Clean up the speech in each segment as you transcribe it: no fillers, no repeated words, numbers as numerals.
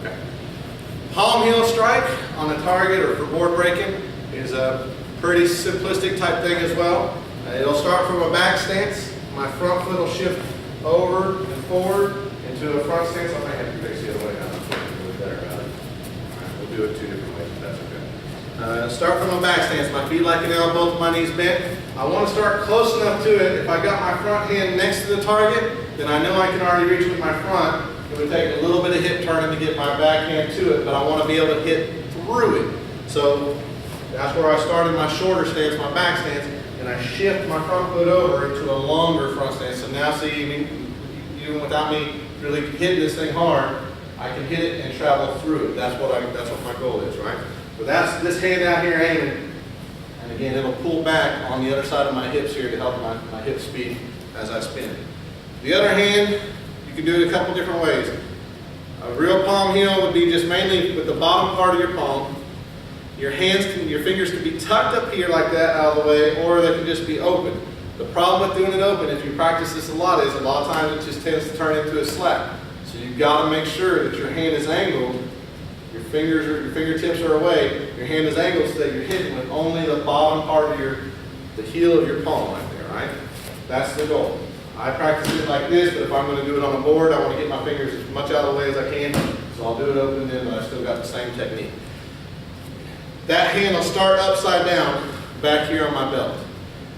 Okay. Palm heel strike on a target or for board breaking is a pretty simplistic type thing as well. It'll start from a back stance. My front foot will shift over and forward into a front stance. I might have to face the other way now. I'm feeling a little better about it. All right, we'll do it two different ways if that's okay. Start from a back stance. My feet like an L, both my knees bent. I want to start close enough to it. If I got my front hand next to the target, then I know I can already reach with my front. It would take a little bit of hip turning to get my back hand to it, but I want to be able to hit through it. So that's where I started my shorter stance, my back stance, and I shift my front foot over into a longer front stance. So now see, even without me really hitting this thing hard, I can hit it and travel through it. That's what my goal is, right? So that's this hand out here aiming, and again, it'll pull back on the other side of my hips here to help my hip speed as I spin. The other hand, you can do it a couple different ways. A real palm heel would be just mainly with the bottom part of your palm. Your fingers can be tucked up here like that out of the way, or they can just be open. The problem with doing it open, if you practice this a lot of times it just tends to turn into a slap. So you've got to make sure that your hand is angled, your fingertips are away, your hand is angled so that you're hitting with only the bottom part of the heel of your palm right there, right? That's the goal. I practice it like this, but if I'm going to do it on a board, I want to get my fingers as much out of the way as I can, so I'll do it open then, but I still got the same technique. That hand will start upside down back here on my belt.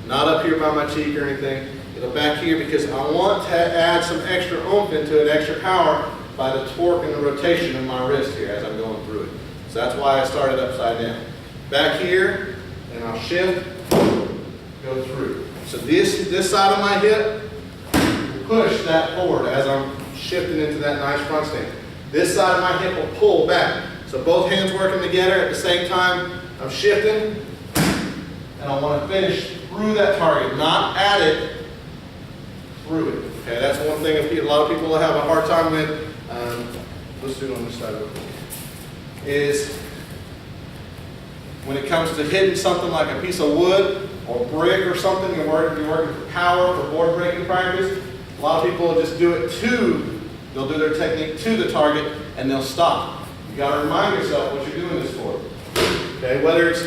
Not up here by my cheek or anything. It'll back here because I want to add some extra oomph into it, extra power by the torque and the rotation of my wrist here as I'm going through it. So that's why I started upside down. Back here, and I'll shift, go through. So this side of my hip, push that forward as I'm shifting into that nice front stance. This side of my hip will pull back. So both hands working together at the same time. I'm shifting, and I want to finish through that target, not at it, through it. Okay, that's one thing a lot of people have a hard time with. Let's do it on this side real quick. Is when it comes to hitting something like a piece of wood or brick or something, you're working for power, for board breaking practice. A lot of people will just do it they'll do their technique to the target and they'll stop. You got to remind yourself what you're doing this for. Okay, whether it's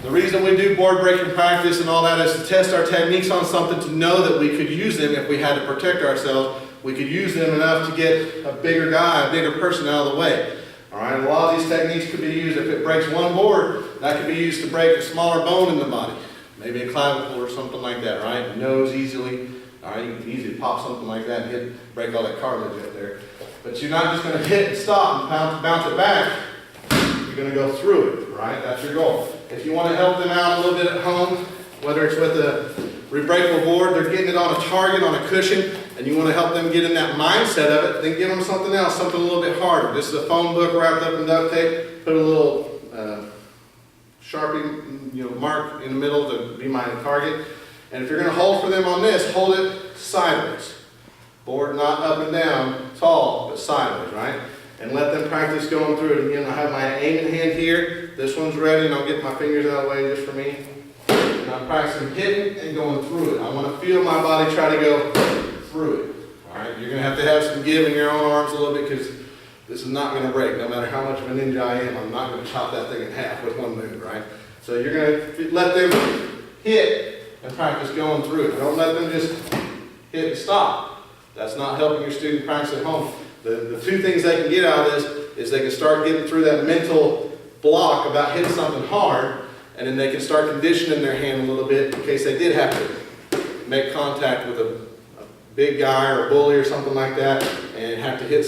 the reason we do board breaking practice and all that is to test our techniques on something, to know that we could use them if we had to protect ourselves. We could use them enough to get a bigger guy, a bigger person out of the way. All right, a lot of these techniques could be used, if it breaks one board, that could be used to break a smaller bone in the body. Maybe a clavicle or something like that, right? Nose easily. All right, you can easily pop something like that and break all that cartilage up there. But you're not just going to hit and stop and bounce it back. You're going to go through it, right? That's your goal. If you want to help them out a little bit at home, whether it's with a rebreakable board, they're getting it on a target, on a cushion, and you want to help them get in that mindset of it, then give them something else, something a little bit harder. This is a phone book wrapped up in duct tape. Put a little Sharpie mark in the middle to be my target. And if you're going to hold for them on this, hold it sideways. Board not up and down, tall, but sideways, right? And let them practice going through it. Again, I have my aiming hand here. This one's ready, and I'll get my fingers out of the way just for me. And I'm practicing hitting and going through it. I want to feel my body try to go through it. All right, you're going to have some give in your own arms a little bit because this is not going to break. No matter how much of a ninja I am, I'm not going to chop that thing in half with one move, right? So you're going to let them hit and practice going through it. Don't let them just hit and stop. That's not helping your student practice at home. The two things they can get out of this is they can start getting through that mental block about hitting something hard, and then they can start conditioning their hand a little bit in case they did have to make contact with a big guy or a bully or something like that and have to hit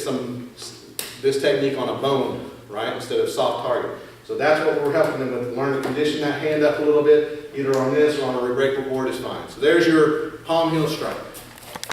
this technique on a bone, right, instead of soft target. So that's what we're helping them with. Learn to condition that hand up a little bit, either on this or on a rebreakable board is fine. So there's your palm heel strike.